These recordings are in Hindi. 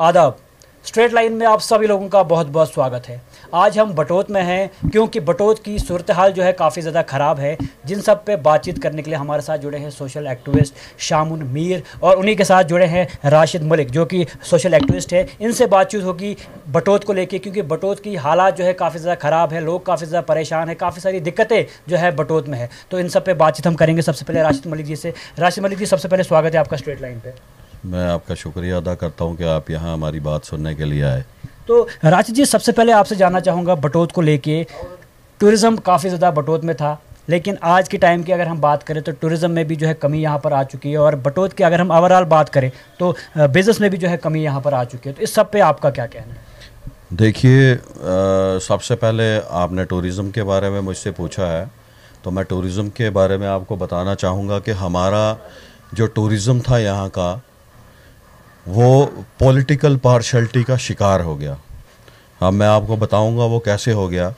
आदाब। स्ट्रेट लाइन में आप सभी लोगों का बहुत बहुत स्वागत है। आज हम बटोत में हैं क्योंकि बटोत की सूरत हाल जो है काफ़ी ज़्यादा ख़राब है। जिन सब पे बातचीत करने के लिए हमारे साथ जुड़े हैं सोशल एक्टिविस्ट शामुन मीर और उन्हीं के साथ जुड़े हैं राशिद मलिक जो कि सोशल एक्टिविस्ट है। इनसे बातचीत होगी बटोत को लेके, क्योंकि बटोत की हालात जो है काफ़ी ज़्यादा ख़राब है, लोग काफ़ी ज़्यादा परेशान है, काफ़ी सारी दिक्कतें जो है बटोत में है। तो इन सब पे बातचीत हम करेंगे। सबसे पहले राशिद मलिक जी से। राशिद मलिक जी, सबसे पहले स्वागत है आपका स्ट्रेट लाइन पे। मैं आपका शुक्रिया अदा करता हूं कि आप यहाँ हमारी बात सुनने के लिए आए। तो राशिद जी, सबसे पहले आपसे जानना चाहूँगा बटोत को लेके। टूरिज़्म काफ़ी ज़्यादा बटोत में था, लेकिन आज के टाइम की अगर हम बात करें तो टूरिज़्म में भी जो है कमी यहाँ पर आ चुकी है, और बटोत की अगर हम ओवरऑल बात करें तो बिज़नेस में भी जो है कमी यहाँ पर आ चुकी है। तो इस सब पे आपका क्या कहना है? देखिए, सबसे पहले आपने टूरिज़्म के बारे में मुझसे पूछा है, तो मैं टूरिज़्म के बारे में आपको बताना चाहूँगा कि हमारा जो टूरिज़्म था यहाँ का, वो पॉलिटिकल पार्शलिटी का शिकार हो गया। अब मैं आपको बताऊंगा वो कैसे हो गया।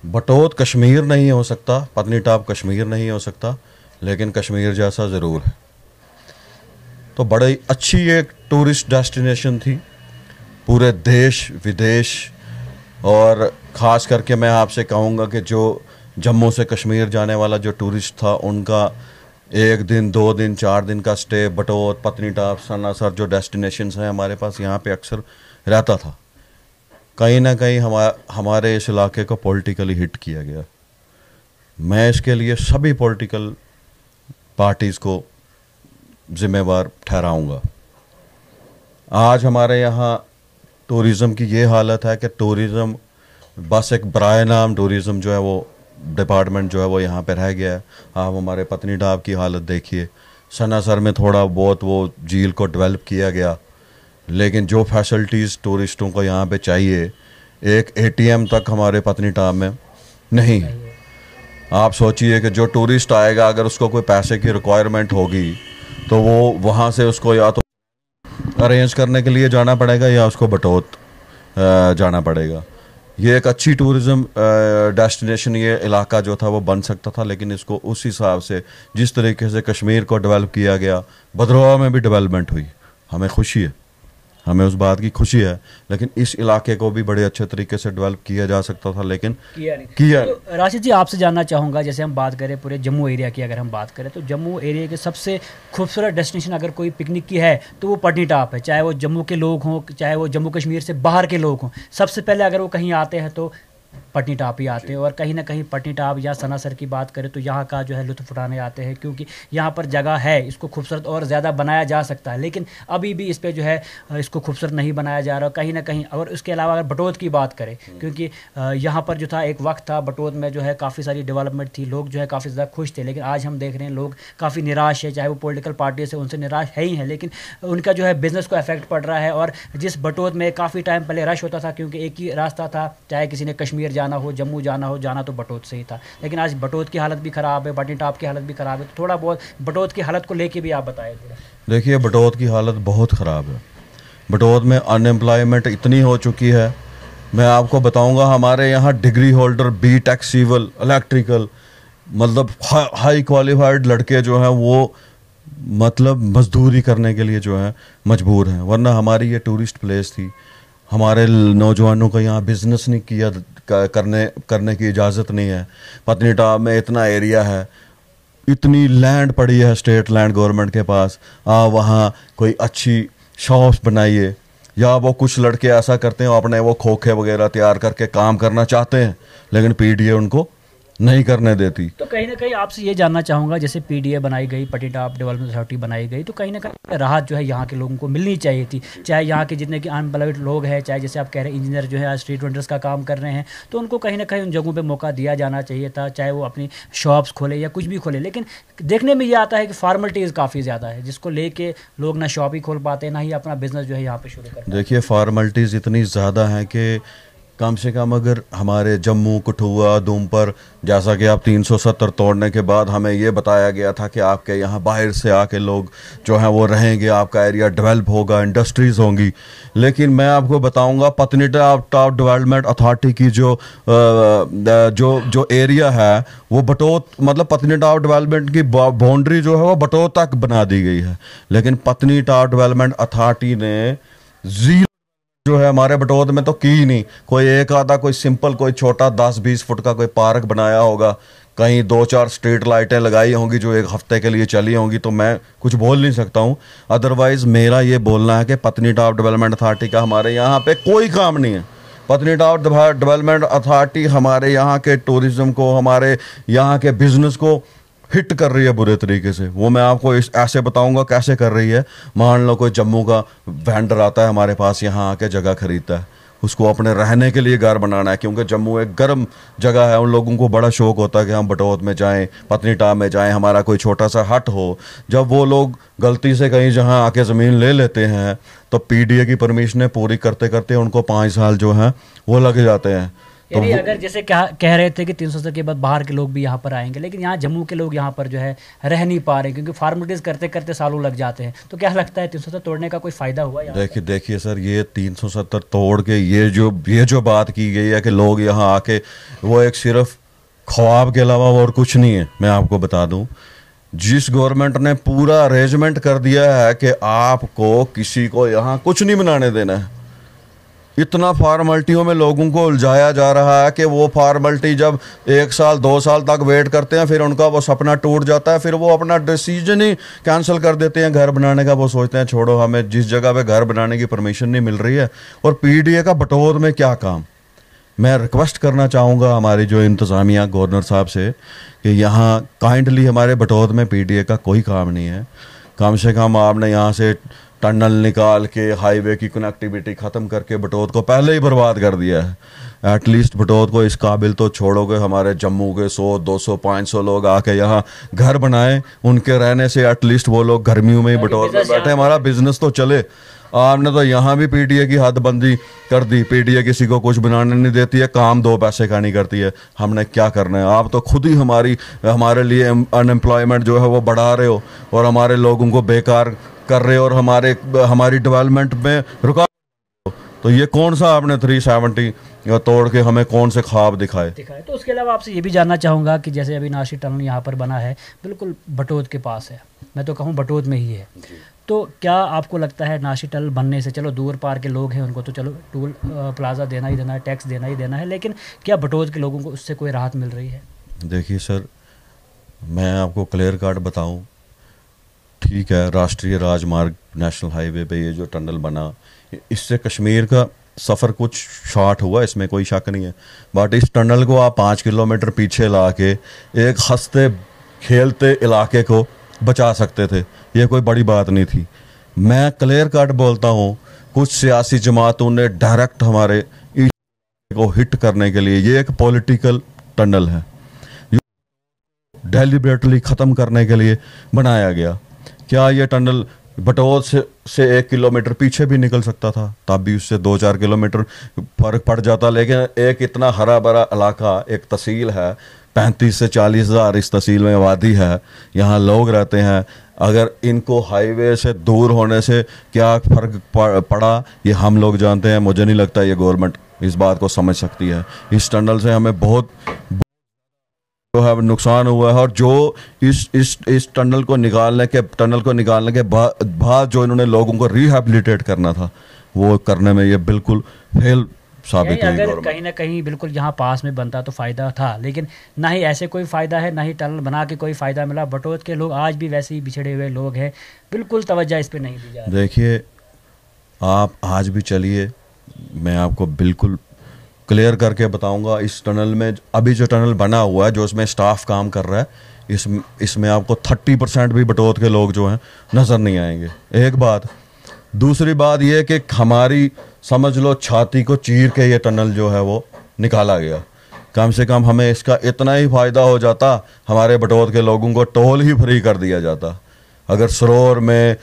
बटोत कश्मीर नहीं हो सकता, पत्नीटॉप कश्मीर नहीं हो सकता, लेकिन कश्मीर जैसा ज़रूर है। तो बड़ी अच्छी एक टूरिस्ट डेस्टिनेशन थी पूरे देश विदेश, और ख़ास करके मैं आपसे कहूँगा कि जो जम्मू से कश्मीर जाने वाला जो टूरिस्ट था, उनका 1 दिन 2 दिन 4 दिन का स्टे बटोत, पत्नीटॉप, सन्नासर जो डेस्टिनेशंस हैं हमारे पास यहाँ पे अक्सर रहता था। कहीं ना कहीं हमारे इस इलाके को पॉलिटिकली हिट किया गया। मैं इसके लिए सभी पॉलिटिकल पार्टीज़ को ज़िम्मेवार ठहराऊंगा। आज हमारे यहाँ टूरिज़म की ये हालत है कि टूरिज़म बस एक बराए नाम टूरिज़म जो है वो डिपार्टमेंट जो है वो यहाँ पे रह गया है। आप हमारे पत्नीटॉप की हालत देखिए। सन्नासर में थोड़ा बहुत वो झील को डेवलप किया गया, लेकिन जो फैसिलिटीज़ टूरिस्टों को यहाँ पे चाहिए, एक एटीएम तक हमारे पत्नीटॉप में नहीं है। आप सोचिए कि जो टूरिस्ट आएगा, अगर उसको कोई पैसे की रिक्वायरमेंट होगी तो वो वहाँ से उसको या तो अरेंज करने के लिए जाना पड़ेगा या उसको बटोत जाना पड़ेगा। ये एक अच्छी टूरिज़्म डेस्टिनेशन ये इलाका जो था वो बन सकता था, लेकिन इसको उस हिसाब से जिस तरीके से कश्मीर को डेवलप किया गया, भद्रवाह में भी डेवलपमेंट हुई। हमें खुशी है, हमें उस बात की खुशी है, लेकिन इस इलाके को भी बड़े अच्छे तरीके से डेवलप किया जा सकता था, लेकिन किया नहीं। तो राशिद जी, आपसे जानना चाहूँगा, जैसे हम बात करें पूरे जम्मू एरिया की, अगर हम बात करें तो जम्मू एरिया के सबसे खूबसूरत डेस्टिनेशन अगर कोई पिकनिक की है तो वो पत्नीटॉप है। चाहे वो जम्मू के लोग हों, चाहे वो जम्मू कश्मीर से बाहर के लोग हों, सबसे पहले अगर वो कहीं आते हैं तो पत्नीटॉप ही आते हैं। और कहीं ना कहीं पत्नीटॉप या सन्नासर की बात करें तो यहाँ का जो है लुत्फ़ उठाने आते हैं, क्योंकि यहाँ पर जगह है, इसको खूबसूरत और ज़्यादा बनाया जा सकता है, लेकिन अभी भी इस पे जो है इसको खूबसूरत नहीं बनाया जा रहा कहीं ना कहीं। और उसके अलावा अगर बटोत की बात करें, क्योंकि यहाँ पर जो था एक वक्त था बटोत में जो है काफ़ी सारी डेवलपमेंट थी, लोग जो है काफ़ी ज़्यादा खुश थे, लेकिन आज हम देख रहे हैं लोग काफ़ी निराश है। चाहे वो पॉलिटिकल पार्टी से उनसे निराश है ही है, लेकिन उनका जो है बिज़नेस को इफेक्ट पड़ रहा है। और जिस बटोत में काफ़ी टाइम पहले रश होता था, क्योंकि एक ही रास्ता था, चाहे किसी ने कश्मीर जाना हो, जम्मू जाना हो, जाना तो बटोत से ही था, लेकिन आज बटोत की हालत भी ख़राब है, पत्नीटॉप की हालत भी ख़राब है। तो थोड़ा बहुत बटोत की हालत को लेके भी आप बताएं थोड़ा। देखिए, बटोत की हालत बहुत ख़राब है। बटोत में अनएम्प्लॉयमेंट इतनी हो चुकी है, मैं आपको बताऊंगा। हमारे यहाँ degree holder BTech civil electrical, मतलब हाई क्वालिफाइड लड़के जो हैं वो मतलब मजदूरी करने के लिए जो है मजबूर हैं। वरना हमारी ये टूरिस्ट प्लेस थी, हमारे नौजवानों को यहाँ बिज़नेस नहीं किया करने की इजाज़त नहीं है। पत्नीटॉप में इतना एरिया है, इतनी लैंड पड़ी है स्टेट लैंड गवर्नमेंट के पास, वहाँ कोई अच्छी शॉप्स बनाइए। या वो कुछ लड़के ऐसा करते हैं, अपने वो खोखे वगैरह तैयार करके काम करना चाहते हैं, लेकिन पीडीए उनको नहीं करने देती। तो कहीं ना कहीं आपसे ये जानना चाहूँगा, जैसे पीडीए बनाई गई, पत्नीटॉप डेवलपमेंट अथॉरिटी बनाई गई, तो कहीं ना कहीं राहत जो है यहाँ के लोगों को मिलनी चाहिए थी। चाहे यहाँ के जितने कि अनएम्प्लॉयड लोग हैं, चाहे जैसे आप कह रहे हैं इंजीनियर जो है आज स्ट्रीट वेंडर्स का काम कर रहे हैं, तो उनको कहीं ना कहीं उन जगहों पर मौका दिया जाना चाहिए था, चाहे वो अपनी शॉप्स खोले या कुछ भी खोले। लेकिन देखने में ये आता है कि फॉर्मेलिटीज़ काफ़ी ज़्यादा है, जिसको लेके लोग ना शॉप ही खोल पाते हैं, ना ही अपना बिजनेस जो है यहाँ पर शुरू करते हैं। देखिए, फॉर्मेलिटीज़ इतनी ज़्यादा हैं कि कम से कम अगर हमारे जम्मू, कठुआ, दूमपर, जैसा कि आप 370 तोड़ने के बाद हमें ये बताया गया था कि आपके यहाँ बाहर से आके लोग जो हैं वो रहेंगे, आपका एरिया डेवलप होगा, इंडस्ट्रीज़ होंगी, लेकिन मैं आपको बताऊंगा पत्नीटॉप डेवलपमेंट अथॉरिटी की जो एरिया है वो बटोत, मतलब पत्नीटॉप डेवलपमेंट की बाउंड्री जो है वो बटोत तक बना दी गई है, लेकिन पत्नीटॉप डेवलपमेंट अथॉरिटी ने जीरो जो है हमारे बटोत में तो की ही नहीं। कोई एक आधा कोई सिंपल कोई छोटा 10-20 फुट का कोई पार्क बनाया होगा, कहीं 2-4 स्ट्रीट लाइटें लगाई होंगी जो एक हफ्ते के लिए चली होंगी, तो मैं कुछ बोल नहीं सकता हूँ। अदरवाइज मेरा ये बोलना है कि पत्नीटॉप डेवलपमेंट अथॉरिटी का हमारे यहाँ पे कोई काम नहीं है। पत्नीटॉप डेवलपमेंट अथॉरिटी हमारे यहाँ के टूरिज्म को, हमारे यहाँ के बिजनेस को हिट कर रही है बुरे तरीके से। वो मैं आपको ऐसे बताऊंगा कैसे कर रही है। मान लो कोई जम्मू का वेंडर आता है हमारे पास, यहाँ आके जगह खरीदता है, उसको अपने रहने के लिए घर बनाना है, क्योंकि जम्मू एक गर्म जगह है, उन लोगों को बड़ा शौक होता है कि हम बटोत में जाएं, पत्नीटॉप में जाएं, हमारा कोई छोटा सा हट हो। जब वो लोग गलती से कहीं जहां आके ज़मीन ले लेते हैं तो पीडीए की परमिशनें पूरी करते करते उनको 5 साल जो हैं वो लग जाते हैं। तो यानी अगर जैसे कह रहे थे कि 370 के बाद बाहर के लोग भी यहाँ पर आएंगे, लेकिन यहाँ जम्मू के लोग यहाँ पर जो है रह नहीं पा रहे क्योंकि फार्मेलिटीज़ करते करते सालों लग जाते हैं। तो क्या लगता है 370 तोड़ने का कोई फ़ायदा हुआ? देखिए सर, ये 370 तोड़ के ये जो बात की गई है कि लोग यहाँ आके, वो एक सिर्फ ख्वाब के अलावा और कुछ नहीं है। मैं आपको बता दूं, जिस गवर्नमेंट ने पूरा अरेंजमेंट कर दिया है कि आपको किसी को यहाँ कुछ नहीं बनाने देना है, इतना फार्मलिटियों में लोगों को उलझाया जा रहा है कि वो फार्मलिटी जब 1 साल 2 साल तक वेट करते हैं, फिर उनका वो सपना टूट जाता है, फिर वो अपना डिसीजन ही कैंसिल कर देते हैं घर बनाने का। वो सोचते हैं छोड़ो, हमें जिस जगह पे घर बनाने की परमिशन नहीं मिल रही है। और पीडीए का बटोत में क्या काम? मैं रिक्वेस्ट करना चाहूँगा हमारी जो इंतज़ामिया गवर्नर साहब से कि यहाँ काइंडली हमारे बटोत में पीडीए का कोई काम नहीं है। कम से कम आपने यहाँ से टनल निकाल के हाईवे की कनेक्टिविटी ख़त्म करके बटोत को पहले ही बर्बाद कर दिया है। एटलीस्ट बटोत को इस काबिल तो छोड़ोगे, हमारे जम्मू के 100, 200, 500 लोग आके यहाँ घर बनाए, उनके रहने से एटलीस्ट वो लोग गर्मियों में ही बटोत में बैठे, हमारा बिजनेस तो चले। आपने तो यहाँ भी पीडीए की हदबंदी कर दी। पीडीए किसी को कुछ बनाने नहीं देती है, काम 2 पैसे का नहीं करती है। हमने क्या करना है? आप तो खुद ही हमारे लिए अनएम्प्लॉयमेंट जो है वो बढ़ा रहे हो और हमारे लोगों को बेकार कर रहे हो और हमारी डेवलपमेंट में रुका। तो ये कौन सा आपने 370 तोड़ के हमें कौन से ख्वाब दिखाए? तो उसके अलावा आपसे ये भी जानना चाहूँगा कि जैसे अभी नासिर टनल यहाँ पर बना है, बिल्कुल बटोत के पास है, मैं तो कहूँ बटोत में ही है, तो क्या आपको लगता है नासिर टनल बनने से, चलो दूर पार के लोग हैं उनको तो चलो टोल प्लाजा देना ही देना है, टैक्स देना ही देना है, लेकिन क्या बटोत के लोगों को उससे कोई राहत मिल रही है? देखिए सर, मैं आपको क्लियर कट बताऊं, ठीक है, राष्ट्रीय राजमार्ग नेशनल हाईवे पे ये जो टनल बना, इससे कश्मीर का सफ़र कुछ शॉर्ट हुआ, इसमें कोई शक नहीं है। बट इस टनल को आप 5 किलोमीटर पीछे ला के एक हंसते खेलते इलाके को बचा सकते थे, ये कोई बड़ी बात नहीं थी। मैं क्लियर कट बोलता हूँ, कुछ सियासी जमातों ने डायरेक्ट हमारे को हिट करने के लिए, ये एक पॉलिटिकल टनल है, डेलिबरेटली ख़त्म करने के लिए बनाया गया। क्या ये टनल बटोत से 1 किलोमीटर पीछे भी निकल सकता था, तब भी उससे 2-4 किलोमीटर फर्क पड़ जाता। लेकिन एक इतना हरा भरा इलाका, एक तहसील है, 35 से 40 हज़ार इस तहसील में आबादी है, यहाँ लोग रहते हैं। अगर इनको हाईवे से दूर होने से क्या फ़र्क पड़ा ये हम लोग जानते हैं। मुझे नहीं लगता ये गवर्नमेंट इस बात को समझ सकती है। इस टनल से हमें बहुत जो है नुकसान हुआ है, और जो इस टनल को निकालने के बाद जो इन्होंने लोगों को रिहैबिलिटेट करना था वो करने में ये बिल्कुल फेल साबित हुई। अगर कहीं ना कहीं बिल्कुल यहाँ पास में बनता तो फ़ायदा था, लेकिन ना ही ऐसे कोई फ़ायदा है, ना ही टनल बना के कोई फ़ायदा मिला। बटोत के लोग आज भी वैसे ही बिछड़े हुए लोग हैं, बिल्कुल तवज्जो इस पर नहीं दी जा रही। देखिए, आप आज भी चलिए, मैं आपको बिल्कुल क्लियर करके बताऊंगा। इस टनल में अभी जो टनल बना हुआ है, जो इसमें स्टाफ काम कर रहा है, इसमें आपको 30% भी बटोत के लोग जो हैं नज़र नहीं आएंगे, एक बात। दूसरी बात ये कि हमारी समझ लो छाती को चीर के ये टनल जो है वो निकाला गया। कम से कम हमें इसका इतना ही फ़ायदा हो जाता, हमारे बटोत के लोगों को टोल ही फ्री कर दिया जाता। अगर सरोवर में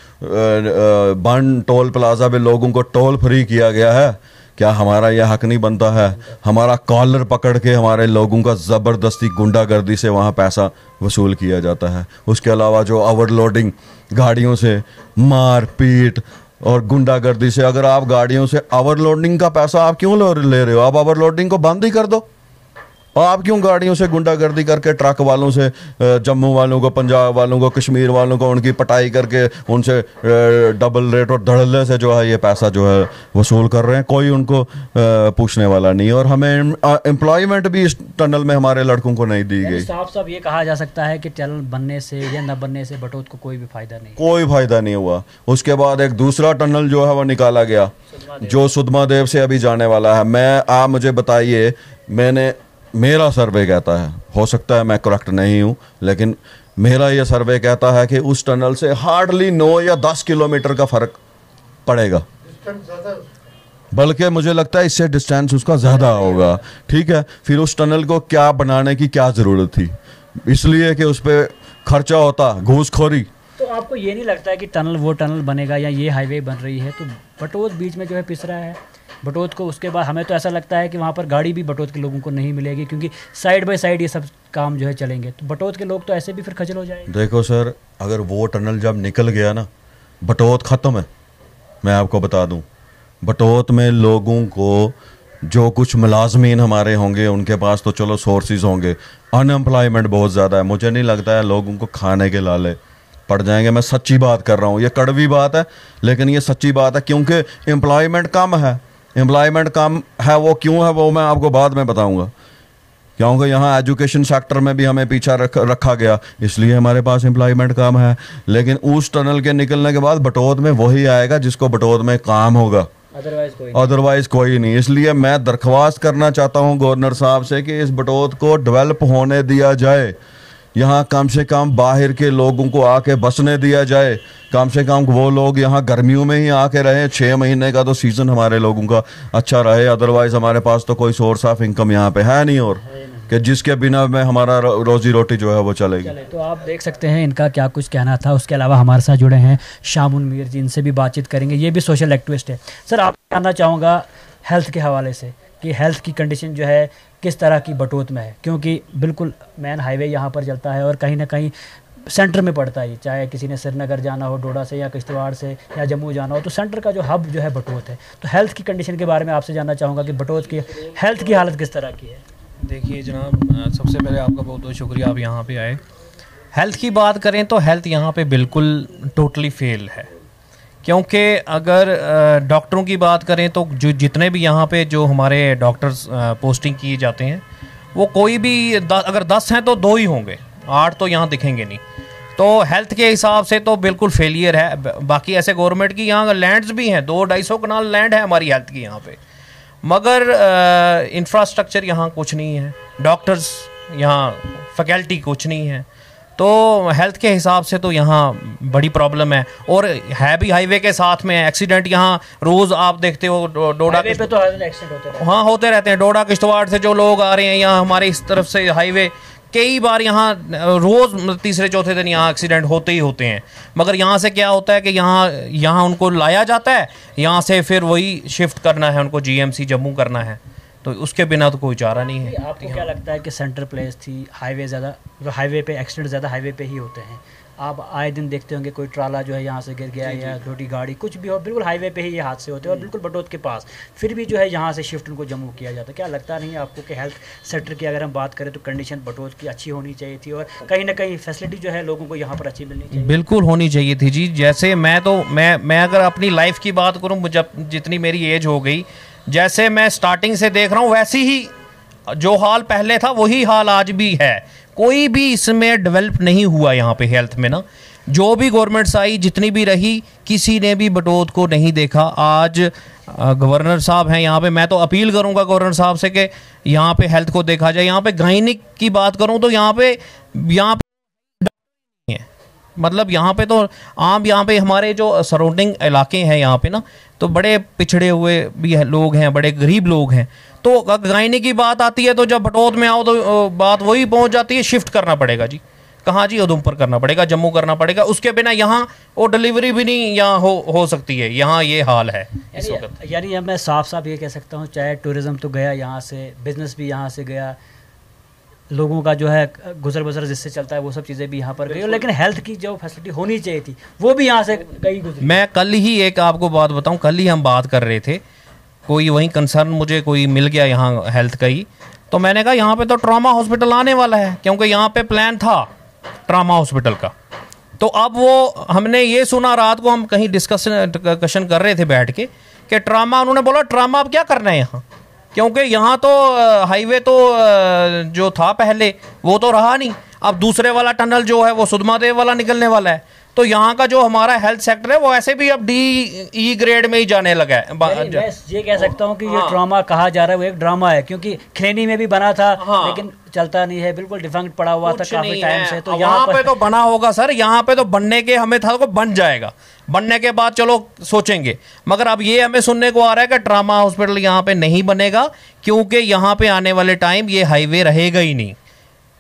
बन टोल प्लाजा पे लोगों को टोल फ्री किया गया है, क्या हमारा यह हक नहीं बनता है? हमारा कॉलर पकड़ के हमारे लोगों का ज़बरदस्ती गुंडागर्दी से वहाँ पैसा वसूल किया जाता है। उसके अलावा जो ओवरलोडिंग गाड़ियों से मार पीट और गुंडागर्दी से, अगर आप गाड़ियों से ओवरलोडिंग का पैसा आप क्यों ले रहे हो? आप ओवरलोडिंग को बंद ही कर दो। आप क्यों गाड़ियों से गुंडागर्दी करके ट्रक वालों से, जम्मू वालों को, पंजाब वालों को, कश्मीर वालों को उनकी पटाई करके उनसे डबल रेट और धड़ल्ले से जो है ये पैसा जो है वसूल कर रहे हैं? कोई उनको पूछने वाला नहीं। और हमें एम्प्लॉयमेंट भी इस टनल में हमारे लड़कों को नहीं दी गई। साफ साफ ये कहा जा सकता है कि टनल बनने से या न बनने से बटोत को कोई भी फायदा नहीं, कोई फायदा नहीं हुआ। उसके बाद एक दूसरा टनल जो है वो निकाला गया जो सुधमा देव से अभी जाने वाला है। आप मुझे बताइए, मेरा सर्वे कहता है, हो सकता है मैं करेक्ट नहीं हूँ, लेकिन मेरा ये सर्वे कहता है कि उस टनल से हार्डली 9 या 10 किलोमीटर का फर्क पड़ेगा, बल्कि मुझे लगता है इससे डिस्टेंस उसका ज़्यादा होगा। ठीक है, फिर उस टनल को क्या बनाने की क्या ज़रूरत थी? इसलिए कि उस पर खर्चा होता, घूसखोरी। तो आपको ये नहीं लगता है कि वो टनल बनेगा या ये हाईवे बन रही है तो बटोत बीच में जो है पिस रहा है बटोत को? उसके बाद हमें तो ऐसा लगता है कि वहाँ पर गाड़ी भी बटोत के लोगों को नहीं मिलेगी, क्योंकि साइड बाय साइड ये सब काम जो है चलेंगे, तो बटोत के लोग तो ऐसे भी फिर खजल हो जाएंगे। देखो सर, अगर वो टनल जब निकल गया ना, बटोत ख़त्म है। मैं आपको बता दूं, बटोत में लोगों को जो कुछ मुलाजमीन हमारे होंगे उनके पास तो चलो सोर्सेज होंगे, अनएम्प्लॉयमेंट बहुत ज़्यादा है। मुझे नहीं लगता है लोगों को खाने के लाले पड़ जाएंगे। मैं सच्ची बात कर रहा हूँ, ये कड़वी बात है लेकिन ये सच्ची बात है, क्योंकि एम्प्लॉयमेंट कम है। एम्प्लॉयमेंट कम है, वो क्यों है वो मैं आपको बाद में बताऊंगा। क्योंकि यहाँ एजुकेशन सेक्टर में भी हमें पीछा रखा गया, इसलिए हमारे पास एम्प्लॉयमेंट कम है। लेकिन उस टनल के निकलने के बाद बटोत में वही आएगा जिसको बटोत में काम होगा, अदरवाइज कोई नहीं। इसलिए मैं दरख्वास्त करना चाहता हूँ गवर्नर साहब से कि इस बटोत को डेवलप होने दिया जाए, यहाँ कम से कम बाहर के लोगों को आके बसने दिया जाए। कम से कम वो लोग यहाँ गर्मियों में ही आके रहें, 6 महीने का तो सीज़न हमारे लोगों का अच्छा रहे। अदरवाइज़ हमारे पास तो कोई सोर्स ऑफ इनकम यहाँ पे है नहीं, और कि जिसके बिना में हमारा रोजी रोटी जो है वो चलेगी। तो आप देख सकते हैं इनका क्या कुछ कहना था। उसके अलावा हमारे साथ जुड़े हैं शामुन मीर जी, इनसे भी बातचीत करेंगे। ये भी सोशल एक्टिविस्ट है। सर, आप जानना चाहूँगा हेल्थ के हवाले से कि हेल्थ की कंडीशन जो है किस तरह की बटोत में है, क्योंकि बिल्कुल मेन हाईवे यहाँ पर चलता है और कहीं ना कहीं सेंटर में पड़ता है। चाहे किसी ने श्रीनगर जाना हो डोडा से या किश्तवाड़ से या जम्मू जाना हो, तो सेंटर का जो हब जो है बटोत है। तो हेल्थ की कंडीशन के बारे में आपसे जानना चाहूँगा कि बटोत की हेल्थ की हालत किस तरह की है। देखिए जनाब, सबसे पहले आपका बहुत बहुत शुक्रिया, आप यहाँ पे आए। हेल्थ की बात करें तो हेल्थ यहाँ पे बिल्कुल टोटली फेल है, क्योंकि अगर डॉक्टरों की बात करें तो जो जितने भी यहाँ पे जो हमारे डॉक्टर्स पोस्टिंग किए जाते हैं वो कोई भी अगर 10 हैं तो 2 ही होंगे, 8 तो यहाँ दिखेंगे नहीं। तो हेल्थ के हिसाब से तो बिल्कुल फेलियर है। बाकी ऐसे गवर्नमेंट की यहाँ लैंड्स भी हैं, 200-250 कनाल लैंड है हमारी हेल्थ की यहाँ पे, मगर इंफ्रास्ट्रक्चर यहाँ कुछ नहीं है, डॉक्टर्स यहाँ फैकल्टी कुछ नहीं है। तो हेल्थ के हिसाब से तो यहाँ बड़ी प्रॉब्लम है। और है भी हाईवे के साथ में, एक्सीडेंट यहाँ रोज़ आप देखते हो डोडा पे तो एक्सीडेंट होते रहते हैं। हाँ, होते रहते हैं। डोडा किश्तवाड़ से जो लोग आ रहे हैं यहाँ हमारे इस तरफ से हाईवे, कई बार यहाँ रोज़ तीसरे चौथे दिन यहाँ एक्सीडेंट होते ही होते हैं। मगर यहाँ से क्या होता है कि यहाँ उनको लाया जाता है, यहाँ से फिर वही शिफ्ट करना है उनको, GMC जम्मू करना है, तो उसके बिना तो कोई चारा नहीं है। आपको क्या लगता है कि सेंटर प्लेस थी, हाईवे ज़्यादा, हाईवे पे एक्सीडेंट ज़्यादा हाईवे पे ही होते हैं? आप आए दिन देखते होंगे कोई ट्राला जो है यहाँ से गिर गया या छोटी गाड़ी कुछ भी हो, बिल्कुल हाईवे पे ही ये हादसे होते हैं और बिल्कुल बटोत के पास। फिर भी जो है यहाँ से शिफ्ट उनको जम्मू किया जाता है। क्या लगता नहीं है आपको कि हेल्थ सेक्टर की अगर हम बात करें तो कंडीशन बटोत की अच्छी होनी चाहिए थी और कहीं ना कहीं फैसिलिटी जो है लोगों को यहाँ पर अच्छी मिलनी चाहिए? बिल्कुल होनी चाहिए थी जी। जैसे मैं अगर अपनी लाइफ की बात करूँ, जब जितनी मेरी एज हो गई, जैसे मैं स्टार्टिंग से देख रहा हूँ वैसी ही जो हाल पहले था वही हाल आज भी है। कोई भी इसमें डेवलप नहीं हुआ यहाँ पे हेल्थ में ना। जो भी गवर्नमेंट्स आई, जितनी भी रही, किसी ने भी बटोत को नहीं देखा। आज गवर्नर साहब हैं यहाँ पे, मैं तो अपील करूँगा गवर्नर साहब से कि यहाँ पे हेल्थ को देखा जाए। यहाँ पे गायनिक की बात करूँ तो यहाँ पे मतलब यहाँ पे तो आम, यहाँ पे हमारे जो सराउंडिंग इलाके हैं यहाँ पे ना, तो बड़े पिछड़े हुए भी लोग हैं, बड़े गरीब लोग हैं। तो गायनी की बात आती है तो जब बटोत में आओ तो बात वही पहुँच जाती है, शिफ्ट करना पड़ेगा जी। कहाँ जी, उधमपुर करना पड़ेगा, जम्मू करना पड़ेगा, उसके बिना यहाँ वो डिलीवरी भी नहीं यहाँ हो सकती है। यहाँ ये हाल है इस वक्त। यानी मैं साफ साफ ये कह सकता हूँ, चाहे टूरिज़्म तो गया यहाँ से, बिजनेस भी यहाँ से गया, लोगों का जो है गुजर बसर जिससे चलता है वो सब चीज़ें भी यहाँ पर गई, लेकिन हेल्थ की जो फैसिलिटी होनी चाहिए थी वो भी यहाँ से गई गुजरी। मैं कल ही एक आपको बात बताऊँ, कल ही हम बात कर रहे थे, कोई वहीं कंसर्न मुझे कोई मिल गया यहाँ हेल्थ का ही, तो मैंने कहा यहाँ पे तो ट्रॉमा हॉस्पिटल आने वाला है, क्योंकि यहाँ पे प्लान था ट्रॉमा हॉस्पिटल का। तो अब वो हमने ये सुना, रात को हम कहीं डिस्कशन कर रहे थे बैठ के कि ट्रॉमा, उन्होंने बोला ट्रॉमा अब क्या करना है यहाँ, क्योंकि यहाँ तो हाईवे तो जो था पहले वो तो रहा नहीं, अब दूसरे वाला टनल जो है वो सुधमादेव वाला निकलने वाला है, तो यहाँ का जो हमारा हेल्थ सेक्टर है वो ऐसे भी अब DE ग्रेड में ही जाने लगा है। मैं ये कह सकता हूँ कि ये ड्रामा कहा जा रहा है वो एक ड्रामा है, क्योंकि खैनी में भी बना था लेकिन चलता नहीं है, बिल्कुल डिफंक्ट पड़ा हुआ था काफी टाइम से। तो यहाँ पे तो बना होगा सर, यहाँ पे तो बनने के हमें था को बन जाएगा, बनने के बाद चलो सोचेंगे, मगर अब ये हमें सुनने को आ रहा है कि ट्रॉमा हॉस्पिटल यहाँ पे नहीं बनेगा, क्योंकि यहाँ पे आने वाले टाइम ये हाईवे रहेगा ही नहीं।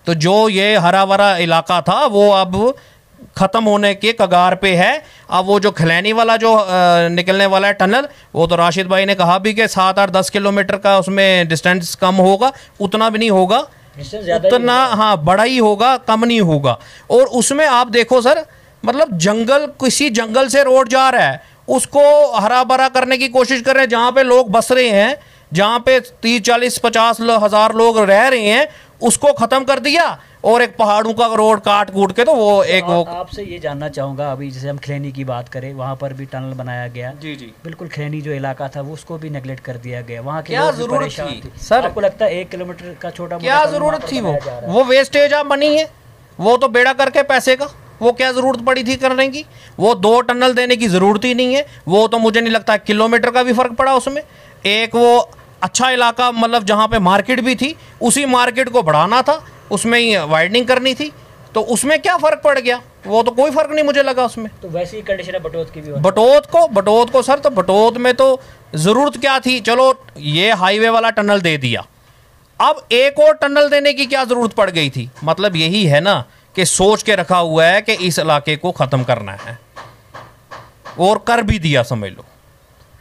तो जो ये हरा भरा इलाका था वो अब खत्म होने के कगार पे है। अब वो जो खलैनी वाला जो निकलने वाला है टनल, वो तो राशिद भाई ने कहा भी कि 7-8-10 किलोमीटर का उसमें डिस्टेंस कम होगा, उतना भी नहीं होगा, उतना हाँ बड़ा ही होगा, कम नहीं होगा। और उसमें आप देखो सर, मतलब जंगल, किसी जंगल से रोड जा रहा है उसको हरा भरा करने की कोशिश कर रहे हैं, जहाँ पे लोग बस रहे हैं, जहाँ पे 30-40-50 हज़ार लोग रह रहे हैं, उसको खत्म कर दिया और एक पहाड़ों का रोड काट कूट के, तो वो एक वो आपसे ये जानना चाहूँगा, अभी जैसे हम खैनी की बात करें, वहाँ पर भी टनल बनाया गया, जी जी बिल्कुल खैनी जो इलाका था वो उसको भी नेगलेक्ट कर दिया गया, वहाँ के क्या लोग भी जरूरत परेशान थी थे। सर? आपको लगता है 1 किलोमीटर का छोटा क्या जरूरत थी? वो वेस्टेज ऑफ मनी है, वो तो बेड़ा करके पैसे का, वो क्या जरूरत पड़ी थी करने की? वो 2 टनल देने की जरूरत ही नहीं है, वो तो मुझे नहीं लगता किलोमीटर का भी फर्क पड़ा उसमें। एक वो अच्छा इलाका, मतलब जहाँ पे मार्केट भी थी, उसी मार्केट को बढ़ाना था, उसमें ही वाइडनिंग करनी थी, तो उसमें क्या फर्क पड़ गया? वो तो कोई फर्क नहीं मुझे लगा उसमें। तो वैसी ही कंडीशन है बटोत की भी। बटोत को सर, तो बटोत में तो जरूरत क्या थी? चलो ये हाईवे वाला टनल दे दिया, अब एक और टनल देने की क्या जरूरत पड़ गई थी? मतलब यही है ना कि सोच के रखा हुआ है कि इस इलाके को खत्म करना है, और कर भी दिया समझ लो।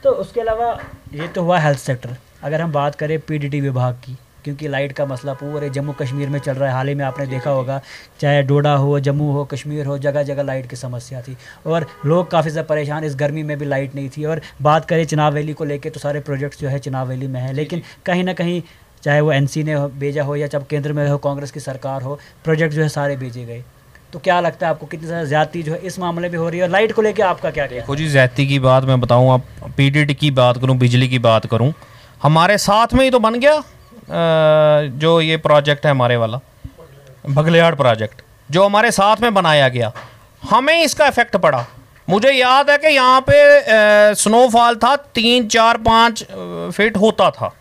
तो उसके अलावा ये तो हुआ हेल्थ सेक्टर। अगर हम बात करें PDD विभाग की, क्योंकि लाइट का मसला पूरे जम्मू कश्मीर में चल रहा है, हाल ही में आपने देखा होगा, चाहे डोडा हो, जम्मू हो, कश्मीर हो, जगह जगह लाइट की समस्या थी और लोग काफ़ी ज़्यादा परेशान, इस गर्मी में भी लाइट नहीं थी। और बात करें चिनाब वैली को लेके, तो सारे प्रोजेक्ट्स जो है चिनाब वैली में है, लेकिन कहीं ना कहीं चाहे वो NC ने भेजा हो या जब केंद्र में हो, कांग्रेस की सरकार हो, प्रोजेक्ट जो है सारे भेजे गए। तो क्या लगता है आपको, कितनी ज़्यादा ज़्यादती जो है इस मामले में हो रही है? और लाइट को लेकर आपका क्या? देखो जी, ज़्यादती की बात मैं बताऊँ, आप PDD की बात करूँ, बिजली की बात करूँ, हमारे साथ में ही तो बन गया जो ये प्रोजेक्ट है हमारे वाला बगलियाड़ प्रोजेक्ट, जो हमारे साथ में बनाया गया, हमें इसका इफेक्ट पड़ा। मुझे याद है कि यहाँ पे स्नोफॉल था 3-4-5 फीट होता था,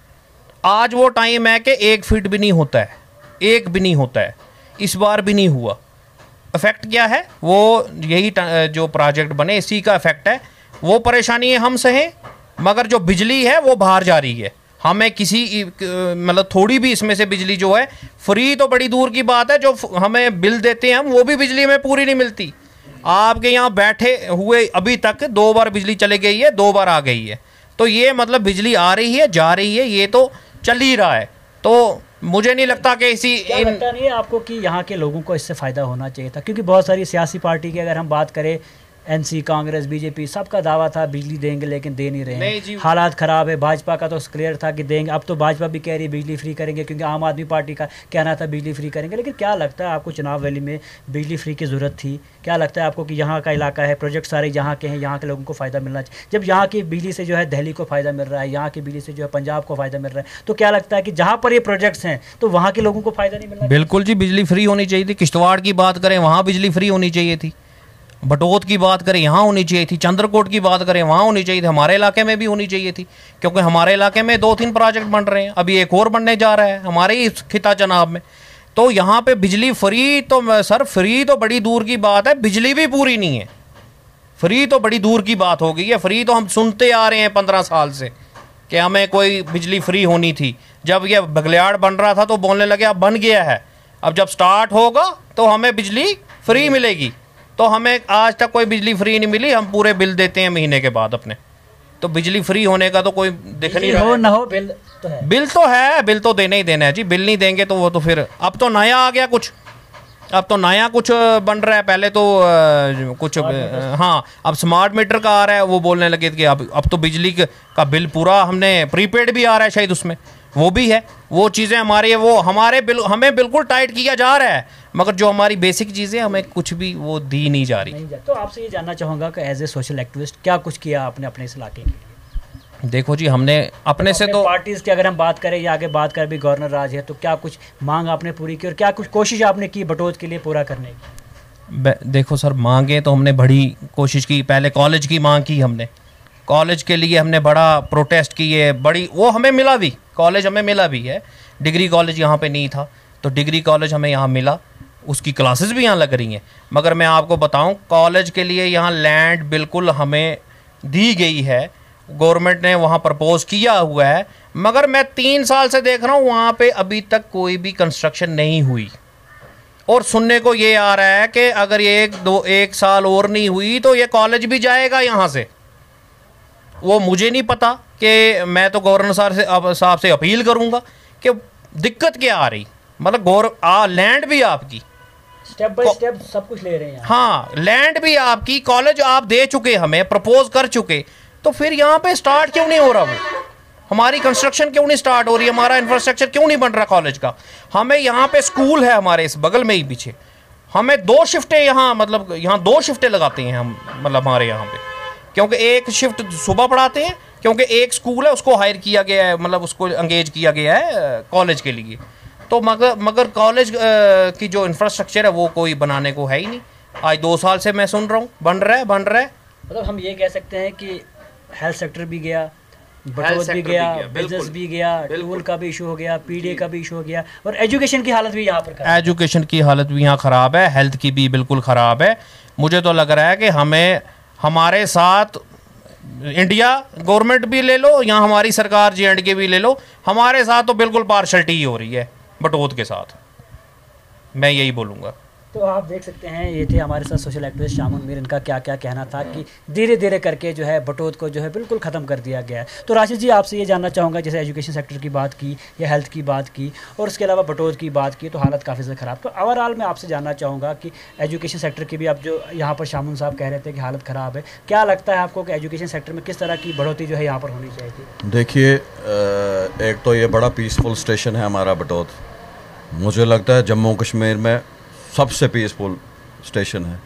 आज वो टाइम है कि 1 फीट भी नहीं होता है, 1 भी नहीं होता है, इस बार भी नहीं हुआ। इफेक्ट क्या है? वो यही जो प्रोजेक्ट बने इसी का इफेक्ट है। वो परेशानी हम सहें, मगर जो बिजली है वो बाहर जा रही है, हमें किसी मतलब थोड़ी भी इसमें से बिजली जो है, फ्री तो बड़ी दूर की बात है, जो हमें बिल देते हैं हम, वो भी बिजली में पूरी नहीं मिलती। आपके यहाँ बैठे हुए अभी तक 2 बार बिजली चली गई है, 2 बार आ गई है, तो ये मतलब बिजली आ रही है, जा रही है, ये तो चल ही रहा है। तो मुझे नहीं लगता कि लगता नहीं है आपको कि यहाँ के लोगों को इससे फ़ायदा होना चाहिए था? क्योंकि बहुत सारी सियासी पार्टी की अगर हम बात करें, NC, कांग्रेस, BJP, सबका दावा था बिजली देंगे, लेकिन दे नहीं रहे हैं। हालात ख़राब है। भाजपा का तो क्लियर था कि देंगे, अब तो भाजपा भी कह रही है बिजली फ्री करेंगे, क्योंकि आम आदमी पार्टी का कहना था बिजली फ्री करेंगे। लेकिन क्या लगता है आपको, चिनाब वैली में बिजली फ्री की ज़रूरत थी? क्या लगता है आपको कि यहाँ का इलाका है, प्रोजेक्ट सारे यहाँ के हैं, यहाँ के लोगों को फ़ायदा मिलना चाहिए? जब यहाँ की बिजली से जो है दिल्ली को फ़ायदा मिल रहा है, यहाँ की बिजली से जो है पंजाब को फ़ायदा मिल रहा है, तो क्या लगता है कि जहाँ पर ये प्रोजेक्ट्स हैं तो वहाँ के लोगों को फ़ायदा नहीं मिलना? बिल्कुल जी, बिजली फ्री होनी चाहिए थी। किश्तवाड़ की बात करें, वहाँ बिजली फ्री होनी चाहिए थी। बटोत की बात करें, यहाँ होनी चाहिए थी। चंद्रकोट की बात करें, वहाँ होनी चाहिए थी। हमारे इलाके में भी होनी चाहिए थी, क्योंकि हमारे इलाके में 2-3 प्रोजेक्ट बन रहे हैं, अभी एक और बनने जा रहा है हमारे ही खिता चनाब में। तो यहाँ पे बिजली फ्री, तो सर फ्री तो बड़ी दूर की बात है, बिजली भी पूरी नहीं है। फ्री तो बड़ी दूर की बात हो गई है। फ्री तो हम सुनते आ रहे हैं 15 साल से कि हमें कोई बिजली फ्री होनी थी। जब ये बगलियाड़ बन रहा था तो बोलने लगे अब बन गया है, अब जब स्टार्ट होगा तो हमें बिजली फ्री मिलेगी। तो हमें आज तक कोई बिजली फ्री नहीं मिली, हम पूरे बिल देते हैं महीने के बाद अपने। तो बिजली फ्री होने का तो कोई दिख नहीं रहा हो ना हो बिल तो है। बिल तो है, बिल तो देना ही देना है जी। बिल नहीं देंगे तो वो तो फिर अब तो नया आ गया कुछ, अब तो नया कुछ बन रहा है। पहले तो कुछ हाँ, अब स्मार्ट मीटर का आ रहा है। वो बोलने लगे कि अब तो बिजली का बिल पूरा हमने प्रीपेड भी आ रहा है शायद, उसमें वो भी है। वो चीज़ें हमारी वो हमारे बिल हमें बिल्कुल टाइट किया जा रहा है, मगर जो हमारी बेसिक चीज़ें हमें कुछ भी वो दी नहीं जा रही। तो आपसे ये जानना चाहूँगा कि एज ए सोशल एक्टिविस्ट क्या कुछ किया आपने अपने इस इलाके के लिए? देखो जी, हमने अपने से तो पार्टीज की अगर हम बात करें या आगे बात करें, भी गवर्नर राज है, तो क्या कुछ मांग आपने पूरी की और क्या कुछ कोशिश आपने की बटोत के लिए पूरा करने की? देखो सर, मांगे तो हमने बड़ी कोशिश की। पहले कॉलेज की मांग की हमने, कॉलेज के लिए हमने बड़ा प्रोटेस्ट किए, बड़ी वो हमें मिला भी, कॉलेज हमें मिला भी है। डिग्री कॉलेज यहाँ पे नहीं था, तो डिग्री कॉलेज हमें यहाँ मिला, उसकी क्लासेस भी यहाँ लग रही हैं। मगर मैं आपको बताऊँ, कॉलेज के लिए यहाँ लैंड बिल्कुल हमें दी गई है, गवर्नमेंट ने वहाँ प्रपोज किया हुआ है, मगर मैं 3 साल से देख रहा हूँ वहाँ पे अभी तक कोई भी कंस्ट्रक्शन नहीं हुई। और सुनने को ये आ रहा है कि अगर ये 1 साल और नहीं हुई तो ये कॉलेज भी जाएगा यहाँ से। वो मुझे नहीं पता, कि मैं तो गवर्नर साहब से अपील करूँगा कि दिक्कत क्या आ रही। मतलब लैंड भी आपकी, स्टेप बाय स्टेप सब कुछ ले रहे हैं। हाँ, लैंड भी आपकी, कॉलेज आप दे चुके, हमें प्रपोज कर चुके, तो फिर यहाँ पे स्टार्ट क्यों नहीं हो रहा? वो हमारी कंस्ट्रक्शन क्यों नहीं स्टार्ट हो रही? हमारा इंफ्रास्ट्रक्चर क्यों नहीं बन रहा कॉलेज का? हमें यहाँ पे स्कूल है हमारे इस बगल में ही पीछे, हमें 2 शिफ्टें यहाँ, मतलब यहाँ 2 शिफ्टें लगाते हैं हम, मतलब हमारे यहाँ पे, क्योंकि एक शिफ्ट सुबह पढ़ाते हैं, क्योंकि एक स्कूल है उसको हायर किया गया है, मतलब उसको एंगेज किया गया है कॉलेज के लिए। तो मगर कॉलेज की जो इंफ्रास्ट्रक्चर है वो कोई बनाने को है ही नहीं। आज 2 साल से मैं सुन रहा हूँ बन रहा है। मतलब हम ये कह सकते हैं कि हेल्थ सेक्टर भी गया, बटोत भी गया, बिजनेस भी गया, टूल का भी इशू हो गया, पीडीए का भी इशू हो गया, और एजुकेशन की हालत भी यहाँ पर खराब। एजुकेशन की हालत भी यहाँ ख़राब है, हेल्थ की भी बिल्कुल ख़राब है। मुझे तो लग रहा है कि हमें, हमारे साथ इंडिया गवर्नमेंट भी ले लो या हमारी सरकार J&K भी ले लो, हमारे साथ तो बिल्कुल पार्शलिटी ही हो रही है बटोत के साथ, मैं यही बोलूँगा। तो आप देख सकते हैं, ये थे हमारे साथ सोशल एक्टिविस्ट शामुन मीर। इनका क्या क्या कहना था कि धीरे धीरे करके जो है बटोत को जो है बिल्कुल ख़त्म कर दिया गया है। तो राशिद जी, आपसे ये जानना चाहूँगा, जैसे एजुकेशन सेक्टर की बात की या हेल्थ की बात की और उसके अलावा बटोत की बात की, तो हालत काफ़ी ज़्यादा ख़राब। तो ओवरऑल मैं आपसे जानना चाहूँगा कि एजुकेशन सेक्टर की भी, आप जो यहाँ पर शामुन साहब कह रहे थे कि हालत ख़राब है, क्या लगता है आपको कि एजुकेशन सेक्टर में किस तरह की बढ़ोतरी जो है यहाँ पर होनी चाहिए? देखिए, एक तो ये बड़ा पीसफुल स्टेशन है हमारा बटोत, मुझे लगता है जम्मू कश्मीर में सबसे पीसफुल स्टेशन है,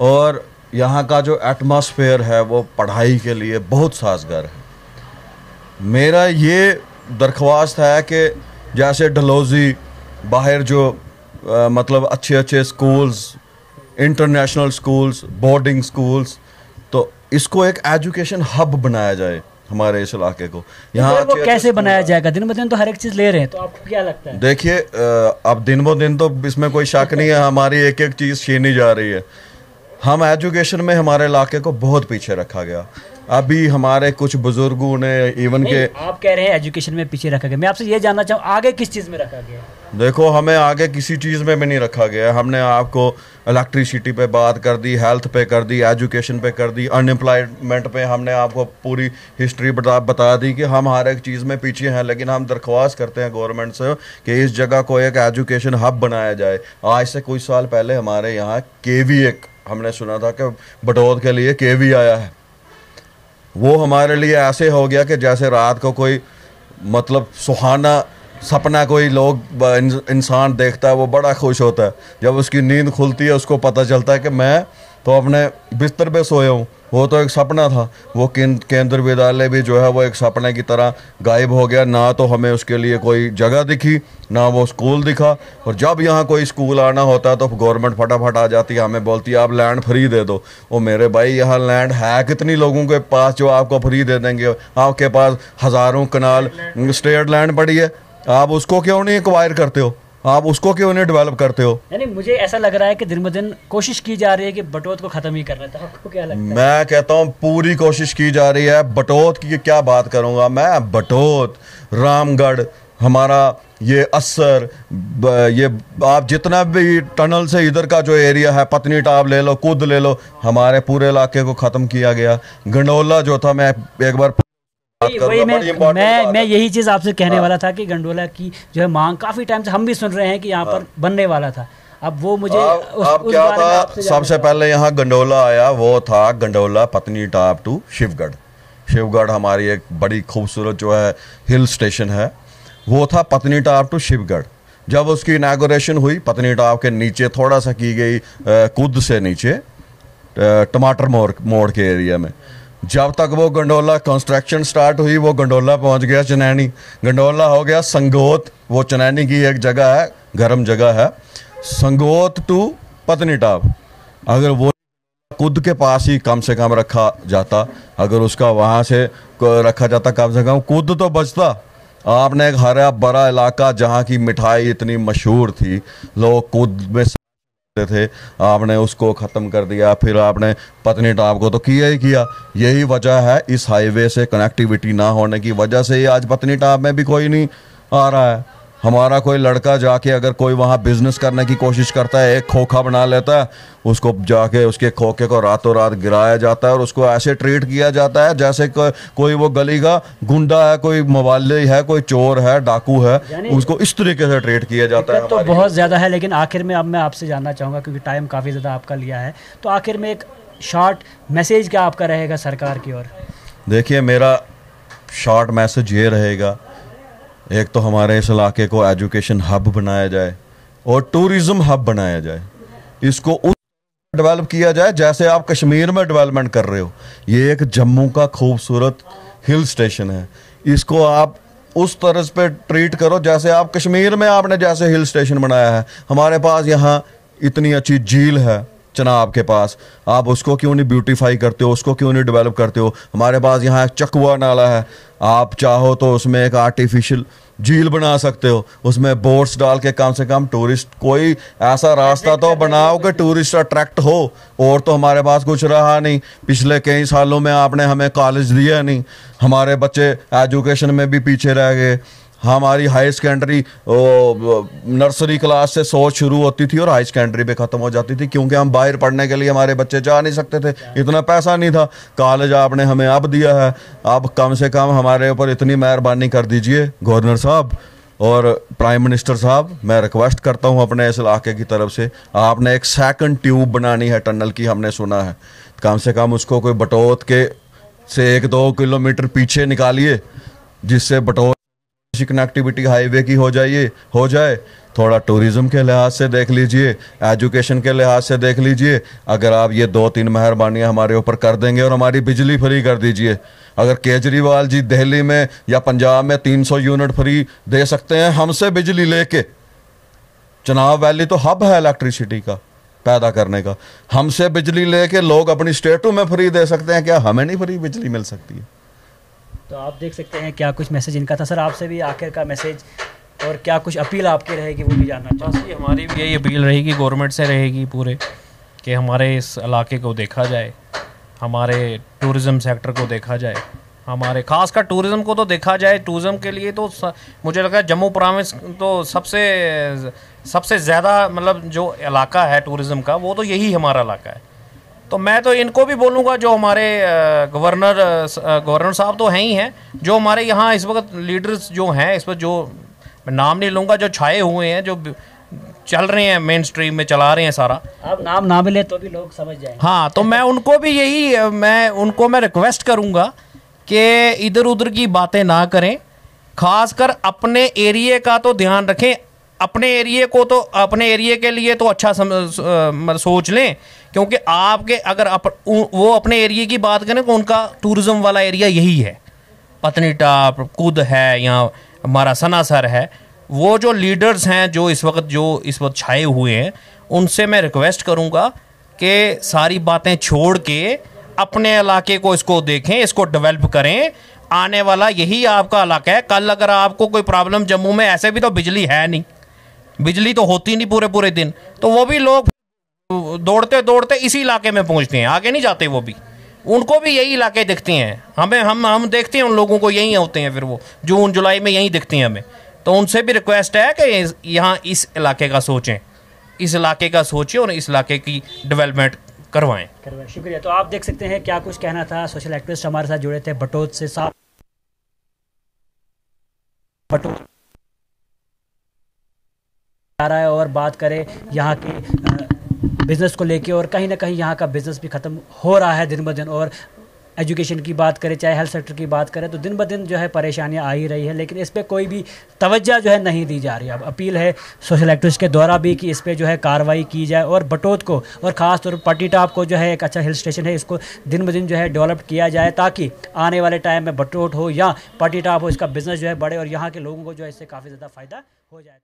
और यहाँ का जो एटमॉस्फेयर है वो पढ़ाई के लिए बहुत साजगार है। मेरा ये दरख्वास्त है कि जैसे डलहौजी बाहर जो मतलब अच्छे अच्छे schools, international schools, boarding schools, तो इसको एक एजुकेशन हब बनाया जाए हमारे इस इलाके को। यहाँ वो कैसे बनाया जाएगा? दिन ब दिन तो हर एक चीज़ ले रहे हैं, तो आपको क्या लगता है? देखिए, अब दिन ब दिन तो इसमें कोई शक नहीं है, हमारी एक एक चीज़ छीनी जा रही है। हम एजुकेशन में हमारे इलाके को बहुत पीछे रखा गया। अभी हमारे कुछ बुजुर्गों ने इवन के, आप कह रहे हैं एजुकेशन में पीछे रखा गया, मैं आपसे ये जानना चाहूँ आगे किस चीज़ में रखा गया? देखो, हमें आगे किसी चीज़ में भी नहीं रखा गया। हमने आपको इलेक्ट्रिसिटी पे बात कर दी, हेल्थ पे कर दी, एजुकेशन पे कर दी, अनएम्प्लॉयमेंट पे हमने आपको पूरी हिस्ट्री बता दी कि हम हर एक चीज़ में पीछे हैं। लेकिन हम दरख्वास्त करते हैं गवर्नमेंट से कि इस जगह को एक एजुकेशन हब बनाया जाए। आज से कुछ साल पहले हमारे यहाँ KV, एक हमने सुना था कि बटोत के लिए KV आया है। वो हमारे लिए ऐसे हो गया कि जैसे रात को कोई मतलब सुहाना सपना कोई इंसान देखता है, वो बड़ा खुश होता है। जब उसकी नींद खुलती है उसको पता चलता है कि मैं तो अपने बिस्तर पे सोया हूँ, वो तो एक सपना था। वो केंद्र विद्यालय भी जो है वो एक सपने की तरह गायब हो गया। ना तो हमें उसके लिए कोई जगह दिखी, ना वो स्कूल दिखा। और जब यहाँ कोई स्कूल आना होता है तो गवर्नमेंट फटाफट आ जाती है, हमें बोलती है आप लैंड फ्री दे दो। ओ मेरे भाई, यहाँ लैंड है कितनी लोगों के पास जो आपको फ्री दे देंगे? आपके पास हज़ारों कनाल स्टेट लैंड पड़ी है, आप उसको क्यों नहीं एक्वायर करते हो? आप उसको क्यों नहीं डेवलप करते हो? यानी मुझे ऐसा लग रहा है कि दिन ब दिन कोशिश की जा रही है कि बटोत को खत्म ही करना था। आपको क्या लगता है? मैं कहता हूँ पूरी कोशिश की जा रही है। बटोत की क्या बात करूँगा मैं, बटोत, रामगढ़, हमारा ये असर, ये आप जितना भी टनल से इधर का जो एरिया है, पत्नी टाप ले लो, कुद ले लो, हमारे पूरे इलाके को ख़त्म किया गया। गंडोला जो था, मैं एक बार वही मैं यही चीज़ आपसे कहने वाला था कि गंडोला की जो है मांग काफ़ी टाइम से हम भी सुन रहे हैं कि यहाँ पर बनने वाला था। अब वो मुझे अब क्या था, सबसे पहले यहाँ गंडोला आया, वो था गंडोला पत्नी टाप टू शिवगढ़। शिवगढ़ हमारी एक बड़ी खूबसूरत जो है हिल स्टेशन है, वो था पत्नी टाप टू शिवगढ़। जब उसकी इनागोरेशन हुई, पत्नी टाप के नीचे थोड़ा सा की गई, कुद से नीचे टमाटर मोड़ के एरिया में। जब तक वो गंडोला कंस्ट्रक्शन स्टार्ट हुई, वो गंडोला पहुंच गया चनैनी, गंडोला हो गया संगोत। वो चनैनी की एक जगह है, गर्म जगह है, संगोत टू पत्नी टाप। अगर वो कुद के पास ही कम से कम रखा जाता, अगर उसका वहाँ से रखा जाता कम से कम, कुद तो बचता। आपने एक हरा भरा इलाका जहाँ की मिठाई इतनी मशहूर थी, लोग कुद में थे, आपने उसको ख़त्म कर दिया। फिर आपने पत्नी टाप को तो किया ही किया। यही वजह है, इस हाईवे से कनेक्टिविटी ना होने की वजह से ही आज पत्नी टाप में भी कोई नहीं आ रहा है। हमारा कोई लड़का जाके अगर कोई वहाँ बिजनेस करने की कोशिश करता है, एक खोखा बना लेता है, उसको जाके उसके खोखे को रातों रात गिराया जाता है और उसको ऐसे ट्रीट किया जाता है जैसे कोई वो गली का गुंडा है, कोई मवाली है, कोई चोर है, डाकू है, उसको इस तरीके से ट्रीट किया जाता है। तो बहुत ज़्यादा है, लेकिन आखिर में अब मैं आपसे जानना चाहूँगा, क्योंकि टाइम काफ़ी ज़्यादा आपका लिया है, तो आखिर में एक शॉर्ट मैसेज क्या आपका रहेगा सरकार की ओर? देखिए, मेरा शॉर्ट मैसेज ये रहेगा, एक तो हमारे इस इलाके को एजुकेशन हब बनाया जाए और टूरिज़्म हब बनाया जाए। इसको उस डेवलप किया जाए जैसे आप कश्मीर में डेवलपमेंट कर रहे हो। ये एक जम्मू का खूबसूरत हिल स्टेशन है, इसको आप उस तरह पे ट्रीट करो जैसे आप कश्मीर में आपने जैसे हिल स्टेशन बनाया है। हमारे पास यहाँ इतनी अच्छी झील है चनाब के पास, आप उसको क्यों नहीं ब्यूटीफाई करते हो, उसको क्यों नहीं डेवलप करते हो? हमारे पास यहाँ एक चकवा नाला है, आप चाहो तो उसमें एक आर्टिफिशियल झील बना सकते हो, उसमें बोट्स डाल के कम से कम टूरिस्ट, कोई ऐसा रास्ता तो बनाओ कि टूरिस्ट अट्रैक्ट हो। और तो हमारे पास कुछ रहा नहीं, पिछले कई सालों में आपने हमें कॉलेज दिया नहीं, हमारे बच्चे एजुकेशन में भी पीछे रह गए। हमारी हाई सेकेंडरी नर्सरी क्लास से सोच शुरू होती थी और हाई सेकेंडरी पे ख़त्म हो जाती थी, क्योंकि हम बाहर पढ़ने के लिए हमारे बच्चे जा नहीं सकते थे, इतना पैसा नहीं था। कॉलेज आपने हमें अब दिया है, अब कम से कम हमारे ऊपर इतनी मेहरबानी कर दीजिए गवर्नर साहब और प्राइम मिनिस्टर साहब। मैं रिक्वेस्ट करता हूँ अपने इस इलाके की तरफ से, आपने एक सेकंड ट्यूब बनानी है टनल की, हमने सुना है, कम से कम उसको कोई बटोत के से 1-2 किलोमीटर पीछे निकालिए, जिससे बटोत कनेक्टिविटी हाईवे की हो जाए। थोड़ा टूरिज्म के लिहाज से देख लीजिए, एजुकेशन के लिहाज से देख लीजिए। अगर आप ये 2-3 मेहरबानियां हमारे ऊपर कर देंगे और हमारी बिजली फ्री कर दीजिए। अगर केजरीवाल जी दिल्ली में या पंजाब में 300 यूनिट फ्री दे सकते हैं हमसे बिजली लेके, चनाब वैली तो हब है इलेक्ट्रिसिटी का पैदा करने का, हमसे बिजली लेके लोग अपनी स्टेटों में फ्री दे सकते हैं, क्या हमें नहीं फ्री बिजली मिल सकती है? तो आप देख सकते हैं क्या कुछ मैसेज इनका था। सर, आपसे भी आखिर का मैसेज और क्या कुछ अपील आपकी रहेगी वो भी जानना चाहते हैं। हमारी भी यही अपील रहेगी, गवर्नमेंट से रहेगी पूरे, कि हमारे इस इलाके को देखा जाए, हमारे टूरिज़्म सेक्टर को देखा जाए, हमारे खासकर टूरिज़्म को तो देखा जाए। टूरिज़्म के लिए तो मुझे लगा जम्मू प्रोविंस तो सबसे ज़्यादा मतलब जो इलाका है टूरिज़्म का, वो तो यही हमारा इलाका है। तो मैं तो इनको भी बोलूँगा, जो हमारे गवर्नर साहब तो हैं ही हैं, जो हमारे यहाँ इस वक्त लीडर्स जो हैं, इस वक्त जो मैं नाम नहीं लूँगा, जो छाए हुए हैं, जो चल रहे हैं मेन स्ट्रीम में, चला रहे हैं सारा, आप नाम ना मिले तो भी लोग समझ जाएंगे। हाँ, तो मैं उनको भी मैं रिक्वेस्ट करूँगा कि इधर उधर की बातें ना करें, खासकर अपने एरिए का तो ध्यान रखें। अपने एरिए के लिए तो अच्छा सोच लें, क्योंकि आपके अगर वो अपने एरिया की बात करें तो उनका टूरिज़्म वाला एरिया यही है, पत्नी टाप, कुद है, यहाँ हमारा सनासर है। वो जो लीडर्स हैं जो इस वक्त छाए हुए हैं, उनसे मैं रिक्वेस्ट करूँगा कि सारी बातें छोड़ के अपने इलाके को इसको देखें, इसको डेवलप करें। आने वाला यही आपका इलाका है। कल अगर आपको कोई प्रॉब्लम, जम्मू में ऐसे भी तो बिजली है नहीं, बिजली तो होती नहीं पूरे दिन, तो वो भी लोग दौड़ते दौड़ते इसी इलाके में पहुंचते हैं, आगे नहीं जाते। वो भी, उनको भी यही इलाके दिखते हैं, हम देखते हैं उन लोगों को, यहीं होते हैं, फिर वो जून जुलाई में यहीं दिखते हैं हमें। तो उनसे भी रिक्वेस्ट है कि यहाँ इस इलाके का सोचें, इस इलाके का सोचें और इस इलाके की डेवलपमेंट करवाएं। शुक्रिया। तो आप देख सकते हैं क्या कुछ कहना था। सोशल एक्टिविस्ट हमारे साथ जुड़े थे बटोत से। बटोत आ रहा है और बात करें यहाँ के बिज़नेस को लेके, और कहीं ना कहीं यहाँ का बिज़नेस भी ख़त्म हो रहा है दिन ब दिन। और एजुकेशन की बात करें, चाहे हेल्थ सेक्टर की बात करें, तो दिन ब दिन जो है परेशानियाँ आ ही रही है, लेकिन इस पर कोई भी तवज्जो जो है नहीं दी जा रही। अब अपील है सोशल एक्टिविस्ट के द्वारा भी कि इस पर जो है कार्रवाई की जाए और बटोत को और ख़ास तौर पर पट्टीटाप को जो है एक अच्छा हिल स्टेशन है, इसको दिन ब दिन जो है डेवलप किया जाए, ताकि आने वाले टाइम में बटोत हो या पट्टीटाप हो, इसका बिज़नेस जो है बढ़े और यहाँ के लोगों को जो है इससे काफ़ी ज़्यादा फ़ायदा हो जाए।